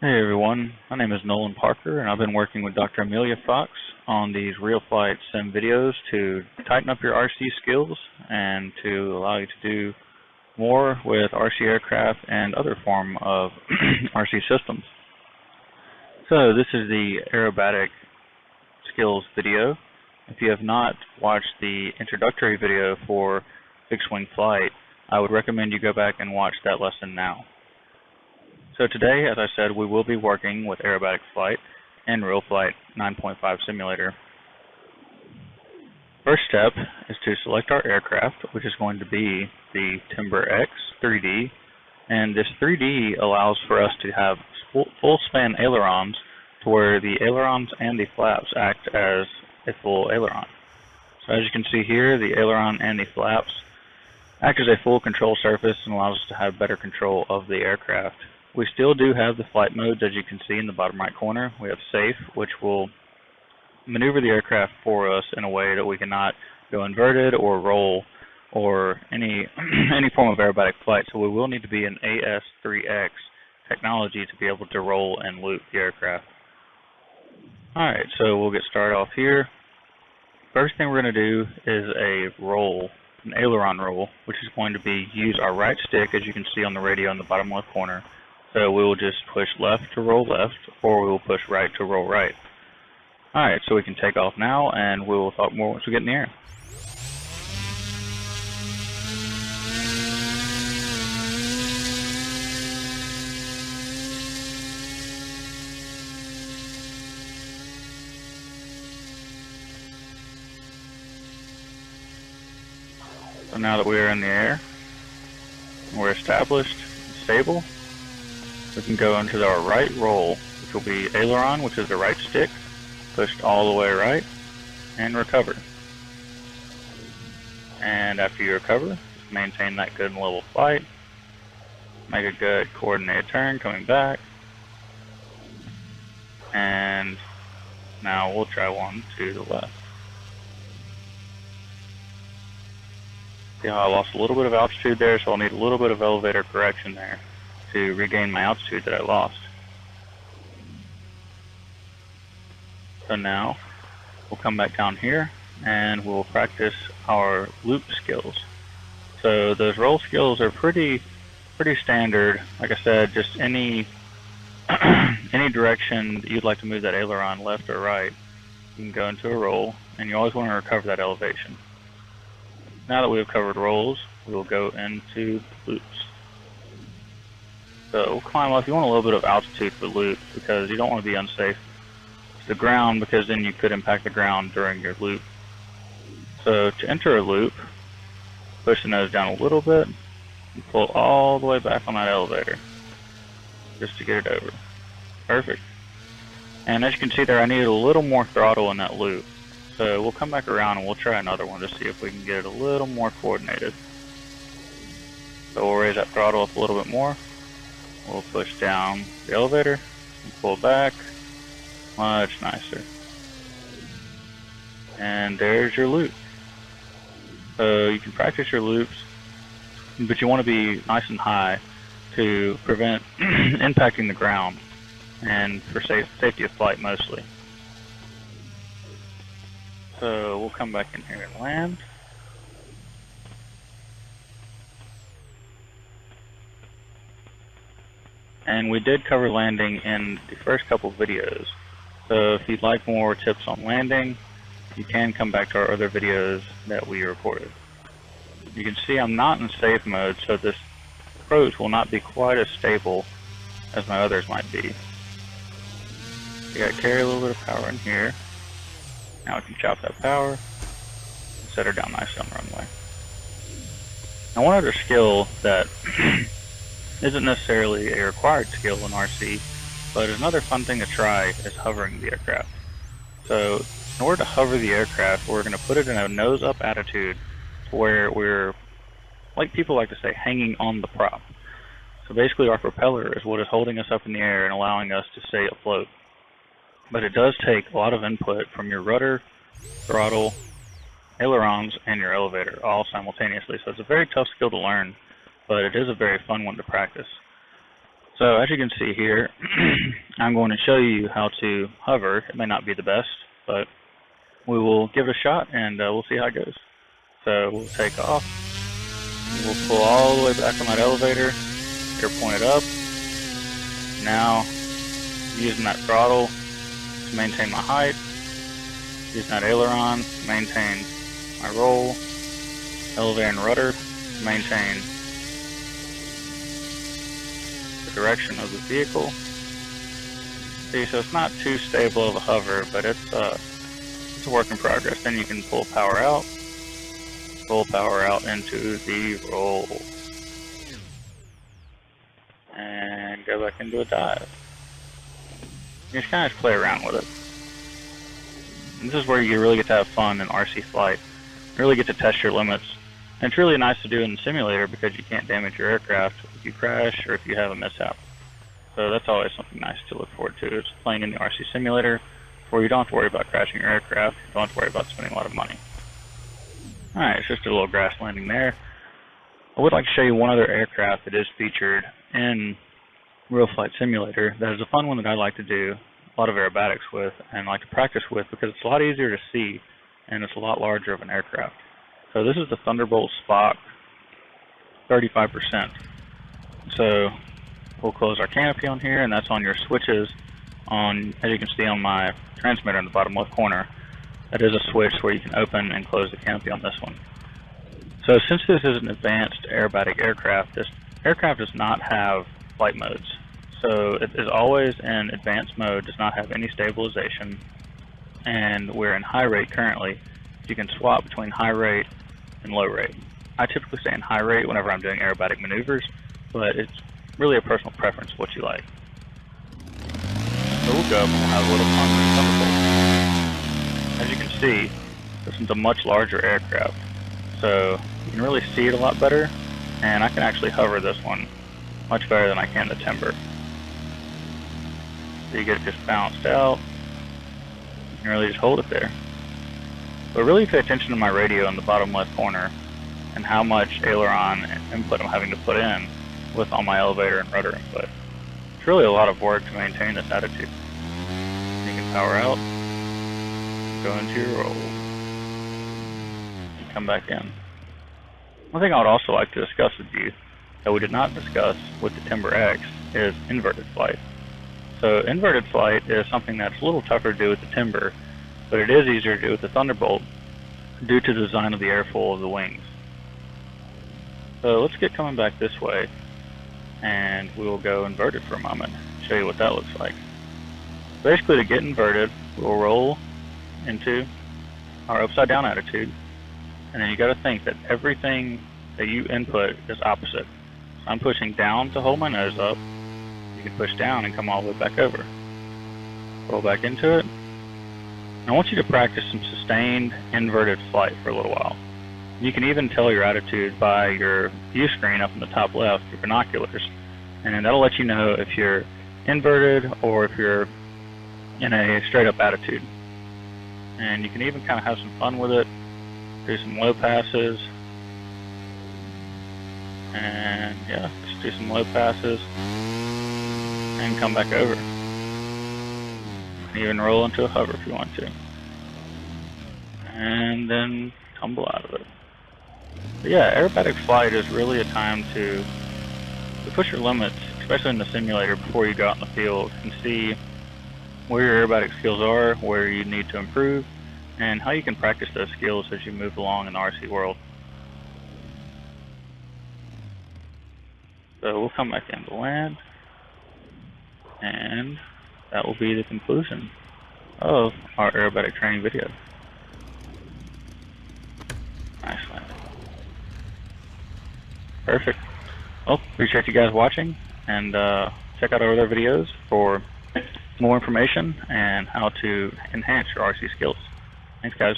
Hey everyone, my name is Nolan Parker and I've been working with Dr. Amelia Fox on these RealFlight sim videos to tighten up your RC skills and to allow you to do more with RC aircraft and other form of RC systems. So this is the aerobatic skills video. If you have not watched the introductory video for fixed wing flight, I would recommend you go back and watch that lesson now. So today, as I said, we will be working with aerobatic flight and RealFlight 9.5 simulator. First step is to select our aircraft, which is going to be the Timber X 3D, and this 3D allows for us to have full span ailerons to where the ailerons and the flaps act as a full aileron. So as you can see here, the aileron and the flaps act as a full control surface and allows us to have better control of the aircraft. We still do have the flight modes, as you can see in the bottom right corner. We have safe, which will maneuver the aircraft for us in a way that we cannot go inverted or roll or any form of aerobatic flight. So we will need to be in AS3X technology to be able to roll and loop the aircraft. Alright, so we'll get started off here. First thing we're going to do is a roll, an aileron roll, which is going to be use our right stick, as you can see on the radio in the bottom left corner. So we will just push left to roll left, or we will push right to roll right. Alright, so we can take off now, and we will talk more once we get in the air. So now that we are in the air, we're established, stable, we can go into our right roll, which will be aileron, which is the right stick, pushed all the way right, and recover. And after you recover, maintain that good and level flight, make a good coordinated turn coming back, and now we'll try one to the left. See how I lost a little bit of altitude there, so I'll need a little bit of elevator correction there to regain my altitude that I lost. So now we'll come back down here and we'll practice our loop skills. So those roll skills are pretty standard. Like I said, just any direction that you'd like to move that aileron, left or right, you can go into a roll, and you always want to recover that elevation. Now that we've covered rolls, we will go into loops. So we'll climb up. You want a little bit of altitude for loop because you don't want to be unsafe to the ground, because then you could impact the ground during your loop. So to enter a loop, push the nose down a little bit and pull all the way back on that elevator just to get it over. Perfect. And as you can see there, I needed a little more throttle in that loop. So we'll come back around and we'll try another one to see if we can get it a little more coordinated. So we'll raise that throttle up a little bit more. We'll push down the elevator and pull back. Much nicer. And there's your loop. So you can practice your loops, but you want to be nice and high to prevent impacting the ground and for safety of flight mostly. So we'll come back in here and land. And we did cover landing in the first couple videos. So if you'd like more tips on landing, you can come back to our other videos that we recorded. You can see I'm not in safe mode, so this approach will not be quite as stable as my others might be. You gotta carry a little bit of power in here. Now we can chop that power and set her down nicely on the runway. Now one other skill that isn't necessarily a required skill in RC, but another fun thing to try is hovering the aircraft. So in order to hover the aircraft, we're going to put it in a nose up attitude where we're, like people like to say, hanging on the prop. So basically our propeller is what is holding us up in the air and allowing us to stay afloat. But it does take a lot of input from your rudder, throttle, ailerons, and your elevator all simultaneously. So it's a very tough skill to learn, but it is a very fun one to practice. So as you can see here, I'm going to show you how to hover. It may not be the best, but we will give it a shot and we'll see how it goes. So we'll take off. We'll pull all the way back on that elevator. You're pointed up. Now, using that throttle to maintain my height. Using that aileron to maintain my roll. Elevator and rudder to maintain the direction of the vehicle. See, so it's not too stable of a hover, but it's a work in progress. Then you can pull power out into the roll, and go back into a dive. You just kind of play around with it. And this is where you really get to have fun in RC flight. You really get to test your limits. And it's really nice to do in the simulator because you can't damage your aircraft if you crash or if you have a mishap. So that's always something nice to look forward to, is playing in the RC simulator where you don't have to worry about crashing your aircraft, you don't have to worry about spending a lot of money. Alright, it's just a little grass landing there. I would like to show you one other aircraft that is featured in RealFlight Simulator that is a fun one that I like to do a lot of aerobatics with and like to practice with because it's a lot easier to see and it's a lot larger of an aircraft. So this is the Thunderbolt Spock 35%. So we'll close our canopy on here, and that's on your switches on, as you can see on my transmitter in the bottom left corner. That is a switch where you can open and close the canopy on this one. So since this is an advanced aerobatic aircraft, this aircraft does not have flight modes. So it is always in advanced mode, does not have any stabilization, and we're in high rate currently. You can swap between high rate and low rate. I typically stay in high rate whenever I'm doing aerobatic maneuvers, but it's really a personal preference what you like. So we'll go and we'll have a little fun with Thunderbolt. As you can see, this is a much larger aircraft, so you can really see it a lot better, and I can actually hover this one much better than I can the Timber. So you get it just balanced out, you can really just hold it there. But really pay attention to my radio in the bottom left corner and how much aileron input I'm having to put in with all my elevator and rudder input. It's really a lot of work to maintain this attitude. You can power out, go into your roll, and come back in. One thing I would also like to discuss with you that we did not discuss with the Timber X is inverted flight. So inverted flight is something that's a little tougher to do with the Timber, but it is easier to do with the Thunderbolt due to the design of the airfoil of the wings. So let's get coming back this way, and we will go inverted for a moment, show you what that looks like. Basically, to get inverted, we'll roll into our upside down attitude, and then you got to think that everything that you input is opposite. So I'm pushing down to hold my nose up. You can push down and come all the way back over. Roll back into it. I want you to practice some sustained inverted flight for a little while. You can even tell your attitude by your view screen up in the top left, your binoculars, and that'll let you know if you're inverted or if you're in a straight up attitude. And you can even kind of have some fun with it, do some low passes, and yeah, just do some low passes and come back over. Even roll into a hover if you want to. And then tumble out of it. But yeah, aerobatic flight is really a time to push your limits, especially in the simulator before you go out in the field, and see where your aerobatic skills are, where you need to improve, and how you can practice those skills as you move along in the RC world. So we'll come back into land, and that will be the conclusion of our aerobatic training video. Nice landing. Perfect. Well, appreciate you guys watching, and check out our other videos for more information and how to enhance your RC skills. Thanks, guys.